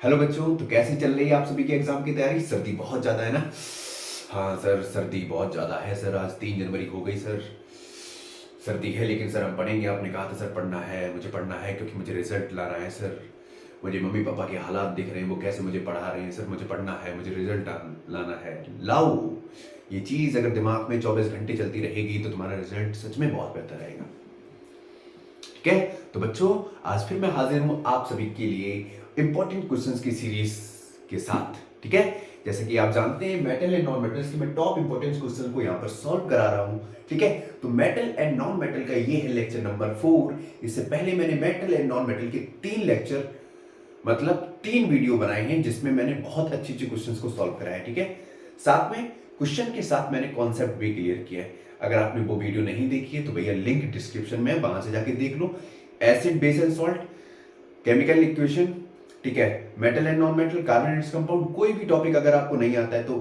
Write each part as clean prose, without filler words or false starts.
Hello बच्चों, तो कैसी चल रही है आप सभी की एग्जाम की तैयारी। सर्दी बहुत ज़्यादा है ना। हाँ सर, सर्दी बहुत ज़्यादा है सर। आज 3 जनवरी हो गई सर। सर्दी है लेकिन सर हम पढ़ेंगे। आपने कहा था सर पढ़ना है, मुझे पढ़ना है क्योंकि मुझे रिजल्ट लाना है सर। मुझे मम्मी पापा के हालात दिख रहे हैं, वो कैसे मुझे पढ़ा रहे हैं सर। मुझे पढ़ना है, मुझे रिजल्ट लाना है। लाओ, ये चीज़ अगर दिमाग में 24 घंटे चलती रहेगी तो तुम्हारा रिजल्ट सच में बहुत बेहतर रहेगा। ठीक है, तो बच्चों आज फिर मैं हाजिर हूं आप सभी के लिए इंपॉर्टेंट क्वेश्चंस की सीरीज के साथ। ठीक है, जैसे कि आप जानते हैं मेटल एंड नॉन मेटल्स की मैं टॉप इंपॉर्टेंट क्वेश्चन को यहां पर सॉल्व करा रहा हूं। ठीक है, तो मेटल एंड नॉन मेटल का ये है लेक्चर नंबर 4। इससे पहले मैंने मेटल एंड नॉन मेटल के 3 लेक्चर मतलब 3 वीडियो बनाए हैं जिसमें मैंने बहुत अच्छी अच्छी क्वेश्चंस को सॉल्व कराया है। ठीक है, साथ में क्वेश्चन के साथ मैंने कॉन्सेप्ट भी क्लियर किया है। अगर आपने वो वीडियो नहीं देखी है तो भैया लिंक डिस्क्रिप्शन में, वहां से जाके देख लो। Acid base and salt, chemical equation, ठीक है, metal and non metal, carbon compound, कोई भी टॉपिक अगर आपको नहीं आता है तो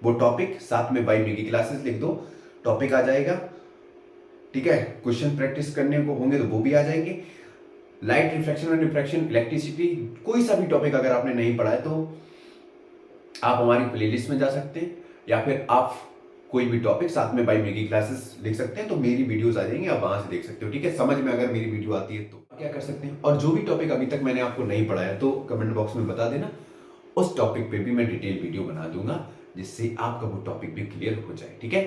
वो टॉपिक साथ में बायोलॉजी की क्लासेस लिख दो, टॉपिक आ जाएगा। ठीक है, क्वेश्चन प्रैक्टिस करने को होंगे तो वो भी आ जाएंगे। लाइट रिफ्लेक्शन और रिफ्रैक्शन, इलेक्ट्रिसिटी, कोई सा भी टॉपिक अगर आपने नहीं पढ़ा है तो आप हमारी प्लेलिस्ट में जा सकते हैं, या फिर आप कोई भी टॉपिक साथ में बायोलॉजी की क्लासेस लिख सकते हैं तो मेरी वीडियोस आ जाएंगी, आप वहां से देख सकते हो। ठीक है, समझ में अगर मेरी वीडियो आती है तो क्या कर सकते हैं। और जो भी टॉपिक अभी तक मैंने आपको नहीं पढ़ाया तो कमेंट बॉक्स में बता देना, उस टॉपिक पे भी मैं डिटेल वीडियो बना दूंगा जिससे आपका वो टॉपिक भी क्लियर हो जाए। ठीक है,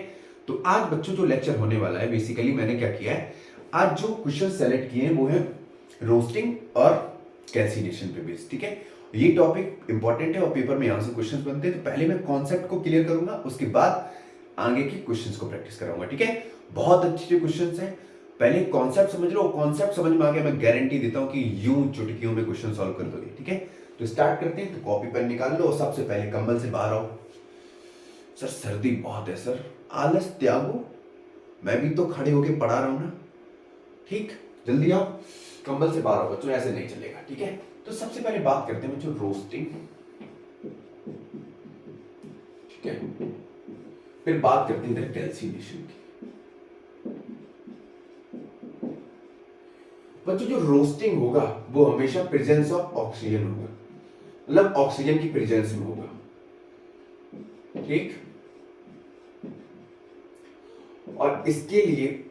तो आज बच्चों जो लेक्चर होने वाला है, बेसिकली मैंने क्या किया है, आज जो क्वेश्चन सेलेक्ट किए हैं वो है रोस्टिंग और कैल्सिनेशन पे बेस्ड। ठीक है, ये टॉपिक इंपॉर्टेंट है और पेपर में यहां से क्वेश्चंस बनते हैं। तो पहले मैं कॉन्सेप्ट को क्लियर करूंगा, उसके बाद आगे के क्वेश्चंस को प्रैक्टिस कराऊंगा। ठीक है, बहुत अच्छे क्वेश्चंस हैं। पहले कॉन्सेप्ट समझ लो, कॉन्सेप्ट समझ में आ गया, मैं गारंटी देता हूं कि यूं चुटकियों में क्वेश्चन सॉल्व कर दोगे। ठीक है, तो स्टार्ट करते हैं। तो कॉपी पेन निकाल लो और सबसे पहले कंबल से बाहर आओ। सर सर्दी बहुत है सर, आलस त्यागो, मैं भी तो खड़े होके पढ़ा रहा हूं ना। ठीक, जल्दी आओ, कंबल से बाहर आओ बच्चों, ऐसे नहीं चलेगा। ठीक है, तो सबसे पहले बात करते हैं बच्चों रोस्टिंग। ठीक है, फिर बात करते हैं कैल्सिनेशन की। बच्चों जो रोस्टिंग होगा वो हमेशा प्रेजेंस ऑफ ऑक्सीजन होगा, मतलब ऑक्सीजन की प्रेजेंस में होगा। ठीक, और इसके लिए,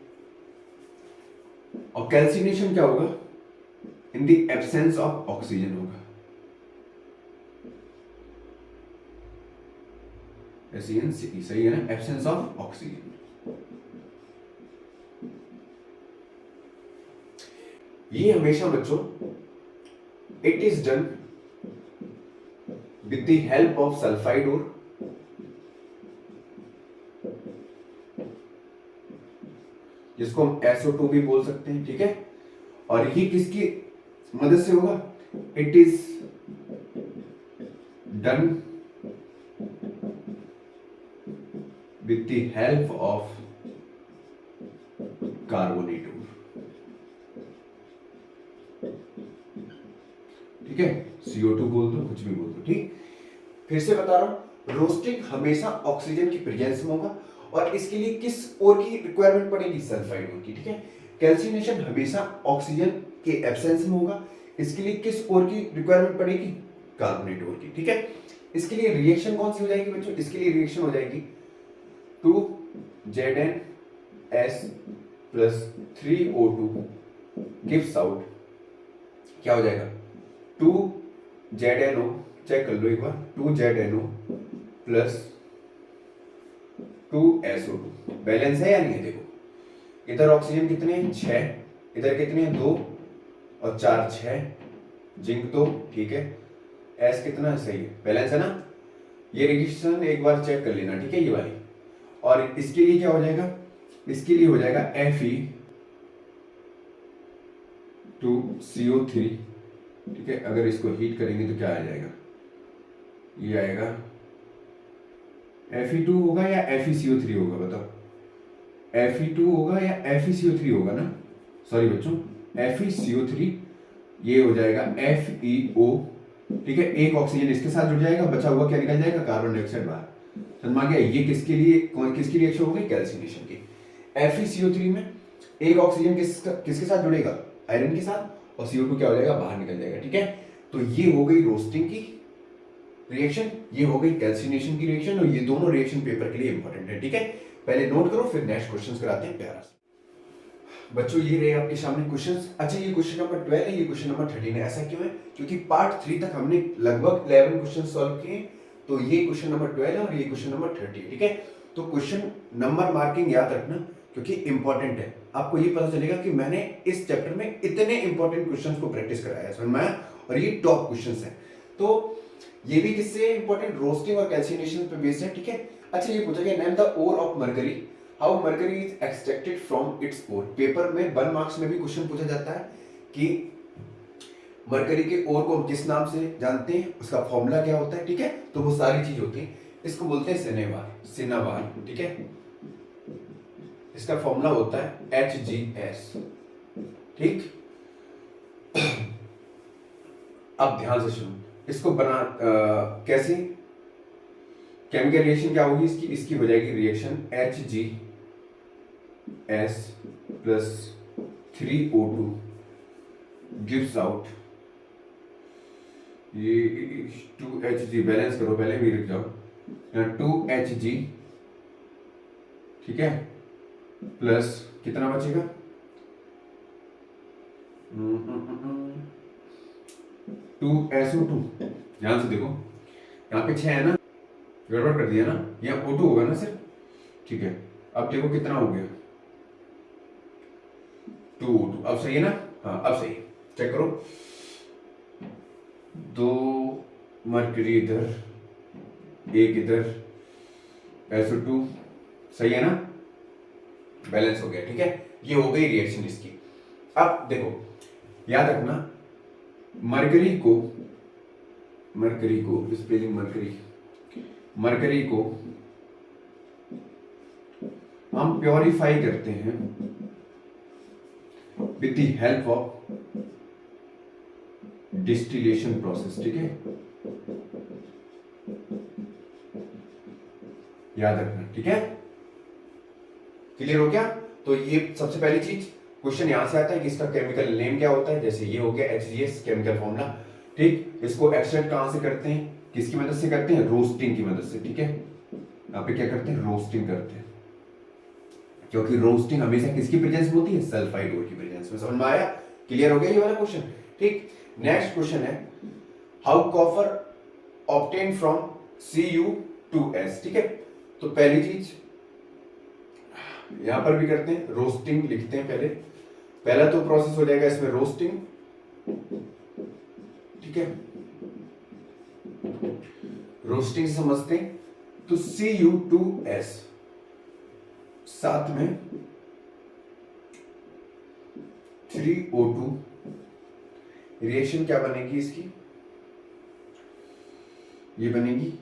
और कैल्सिनेशन क्या होगा, in the absence of oxygen होगा। सही है ना, एब्सेंस ऑफ ऑक्सीजन। ये हमेशा बच्चों it is done with the help of sulphide और जिसको हम SO2 भी बोल सकते हैं। ठीक है, और ये किसकी मदद से होगा, it is done with the help of carbonate. ठीक है, CO2 बोल दो, कुछ भी बोल दो। ठीक, फिर से बता रहा हूं, रोस्टिंग हमेशा ऑक्सीजन की प्रेजेंस में होगा और इसके लिए किस और की रिक्वायरमेंट पड़ेगी, सल्फाइड और की। ठीक है, कैल्सिनेशन हमेशा ऑक्सीजन के एब्सेंस में होगा, इसके लिए किस और की रिक्वायरमेंट पड़ेगी, कार्बोनेट और की। ठीक है, इसके लिए रिएक्शन कौन सी हो जाएगी बच्चों, इसके लिए रिएक्शन हो जाएगी 2ZnS plus 3O2 gives out, क्या हो जाएगा, 2ZnO, चेक कर लो एक बार, 2ZnO प्लस 2SO2। बैलेंस है या नहीं है, देखो इधर ऑक्सीजन कितने हैं 6, इधर कितने हैं 2 और 4 6, जिंक 2, ठीक है, एस कितना है, सही है, बैलेंस है ना। ये रिएक्शन एक बार चेक कर लेना। ठीक है, ये वाली, और इसके लिए क्या हो जाएगा, इसके लिए हो जाएगा Fe2CO3। ठीक है, अगर इसको हीट करेंगे तो क्या आ जाएगा, ये आएगा Fe2 होगा या FeCO3 होगा, बताओ, Fe2 होगा या FeCO3 होगा ना, सॉरी बच्चों, FeCO3, ये हो जाएगा FeO। ठीक है, एक ऑक्सीजन इसके साथ जुड़ जाएगा, बचा हुआ क्या निकल जाएगा, कार्बन डाइऑक्साइड बाहर। समझ में आ गया, ये किसके लिए, किसकी रिएक्शन होगी, कैल्सिनेशन की। FeCO3 में एक ऑक्सीजन किसके साथ जुड़ेगा, आयरन के साथ, और CO2 क्या हो जाएगा, बाहर निकल जाएगा। ठीक है, तो ये हो गई रोस्टिंग की रिएक्शन, ये हो गई कैल्सिनेशन की रिएक्शन, और ये दोनों रिएक्शन पेपर के लिए इंपॉर्टेंट है। ठीक है, पहले नोट करो, फिर नेक्स्ट क्वेश्चन कराते हैं प्यारा से। बच्चों ये रहे आपके सामने क्वेश्चंस। अच्छा, ये क्वेश्चन नंबर 12 है, ये क्वेश्चन नंबर 13 है। ऐसा क्यों है? क्योंकि पार्ट 3 तक हमने लगभग 11 क्वेश्चन सॉल्व किए, तो ये क्वेश्चन नंबर 12 है और ये क्वेश्चन नंबर 30 है। ठीक है, तो क्वेश्चन नंबर मार्किंग याद रखना क्योंकि इंपॉर्टेंट है। आपको ये पता चलेगा कि मैंने इस चैप्टर में इतने इंपॉर्टेंट क्वेश्चंस को प्रैक्टिस कराया है, समझ में आया? और ये टॉप क्वेश्चंस हैं, तो ये भी किससे इंपॉर्टेंट? रोस्टिंग और कैल्सिनेशन पे बेस्ड है। ठीक है, अच्छा ये पूछा गया name the ore of mercury, how mercury is extracted from its ore. Paper में 1 मार्क्स में भी क्वेश्चन पूछा जाता है कि मरकरी के ओर को हम किस नाम से जानते हैं, उसका फॉर्मूला क्या होता है। ठीक है, तो वो सारी चीज होती है। इसको बोलते हैं सिनेवार। ठीक है, इसका फॉर्मूला होता है HgS। ठीक, अब ध्यान से सुनो, इसको बना कैसे केमिकल रिएक्शन क्या होगी इसकी हो जाएगी reaction HgS plus 3O2 gives out, ये 2Hg, बैलेंस करो पहले भी रुक जाओ, 2Hg। ठीक है, प्लस कितना बचेगा 2SO2। ध्यान से देखो, यहाँ पे 6 है ना, गड़बड़ कर दिया ना, यहाँ O2 होगा ना सिर्फ। ठीक है, अब देखो कितना हो गया 2O2। अब सही है ना? हाँ अब सही है, चेक करो। 2 मरकरी इधर, 1 इधर, SO2, सही है ना? बैलेंस हो गया। ठीक है, ये हो गई रिएक्शन इसकी। अब देखो याद रखना, मरकरी को स्पेलिंग मरकरी को हम प्योरीफाई करते हैं with the help of distillation process. ठीक है, याद रखना। ठीक है, क्लियर हो गया? तो ये सबसे पहली चीज, क्वेश्चन यहां से आता है कि इसका केमिकल नेम क्या होता है। जैसे ये हो गया HgS केमिकल फॉर्मूला। ठीक, इसको एक्सट्रैक्ट कहां से करते हैं, किसकी मदद से करते हैं? रोस्टिंग की मदद से। ठीक है, यहाँ पे क्या करते हैं? रोस्टिंग करते हैं, क्योंकि रोस्टिंग हमेशा किसकी प्रेजेंस में होती है? सल्फाइड ओर की प्रेजेंस में। समझ में आया? क्लियर हो गया ये वाला क्वेश्चन? ठीक, नेक्स्ट क्वेश्चन है how copper obtain from Cu2S। ठीक है, तो पहली चीज यहां पर भी करते हैं, रोस्टिंग लिखते हैं पहले। पहला तो प्रोसेस हो जाएगा इसमें रोस्टिंग। ठीक है, रोस्टिंग से समझते हैं, तो Cu2S साथ में 3O2, रिएक्शन क्या बनेगी इसकी? ये बनेगी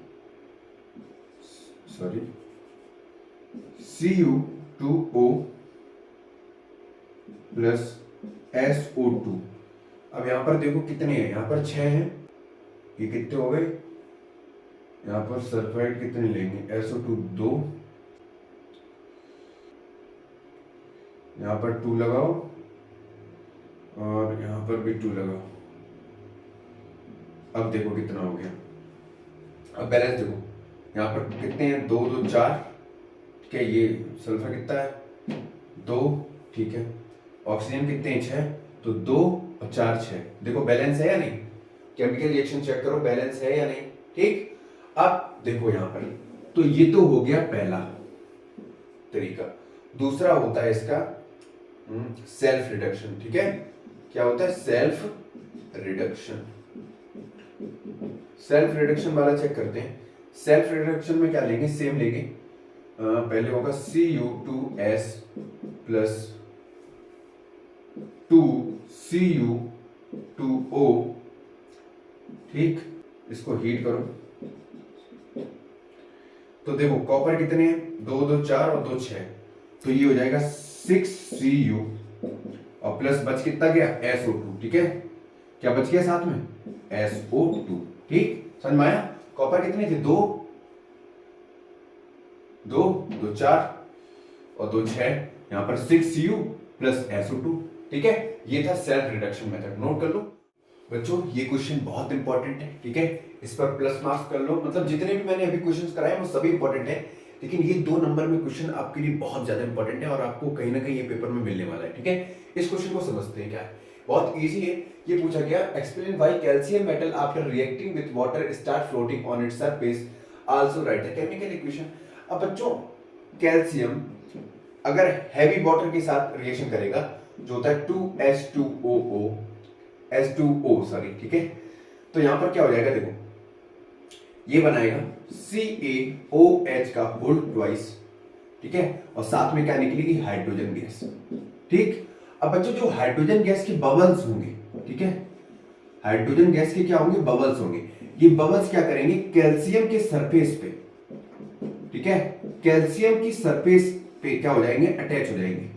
Cu2O प्लस SO2। अब यहां पर देखो कितने हैं, यहां पर 6 हैं, ये कितने हो गए? यहां पर सल्फाइड कितने लेंगे? SO2 2, यहां पर 2 लगाओ और यहां पर भी 2 लगाओ। अब देखो कितना हो गया। अब बैलेंस देखो, यहां पर कितने हैं? 2 2 4। ठीक है, ये सल्फर कितना है? 2। ठीक है, ऑक्सीजन कितने हैं? 6, तो 2 और 4 6। देखो बैलेंस है या नहीं? केमिकल रिएक्शन चेक करो, बैलेंस है या नहीं। ठीक, अब देखो यहां पर, तो ये तो हो गया पहला तरीका। दूसरा होता है इसका सेल्फ रिडक्शन। ठीक है, क्या होता है? Self reduction. सेल्फ रिडक्शन वाला चेक करते हैं। सेल्फ रिडक्शन में क्या लेंगे? सेम लेंगे। पहले होगा Cu2S प्लस 2Cu2O। ठीक, इसको हीट करो, तो देखो कॉपर कितने हैं? 2 2 4 और 2 6, तो ये हो जाएगा 6Cu और प्लस बच कितना गया? SO2। ठीक है, क्या बच गया साथ में? SO2। ठीक, समझ में आया? कॉपर कितने थे? 2 2 2 4 और 2 6, यहां पर 6Cu प्लस SO2। ठीक है, ये था सेल्फ रिडक्शन मेथड, नोट कर लो। बच्चों ये क्वेश्चन बहुत इंपॉर्टेंट है, ठीक है, इस पर प्लस मार्क्स कर लो। मतलब जितने भी मैंने अभी क्वेश्चंस कराए वो सभी इंपॉर्टेंट है, लेकिन ये 2 नंबर में क्वेश्चन आपके लिए बहुत ज्यादा इंपॉर्टेंट है और आपको कहीं ना कहीं ये पेपर में मिलने वाला है, ठीक है। इस क्वेश्चन को समझते हैं क्या है, बहुत इजी है। ये पूछा गया, explain why calcium metal after reacting with water start floating on its surface, also right the chemical equation. अब बच्चों कैल्शियम अगर हैवी वाटर के साथ रिएक्शन करेगा जो होता है 2H2OO H2O सॉरी, ठीक है, तो यहां पर क्या हो जाएगा, देखो ये बनाएगा CaOH का होल ट्वाइस, ठीक है, और साथ में क्या निकलेगी, हाइड्रोजन गैस, ठीक। अब बच्चों जो हाइड्रोजन गैस के बबल्स होंगे, ठीक है, हाइड्रोजन गैस के क्या होंगे, बबल्स होंगे। ये बबल्स क्या करेंगे, कैल्शियम के सरफेस पे, ठीक है, कैल्शियम की सरफेस पे क्या हो जाएंगे, अटैच हो जाएंगे,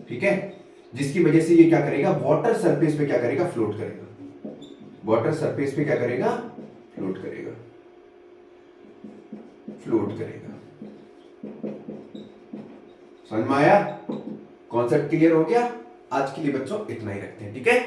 ठीक है, जिसकी वजह से ये क्या करेगा, वाटर सरफेस पे क्या करेगा, फ्लोट करेगा, वाटर सरफेस पे क्या करेगा, फ्लोट करेगा, फ्लोट करेगा। समझ में आया, कॉन्सेप्ट क्लियर हो गया। आज के लिए बच्चों इतना ही रखते हैं, ठीक है।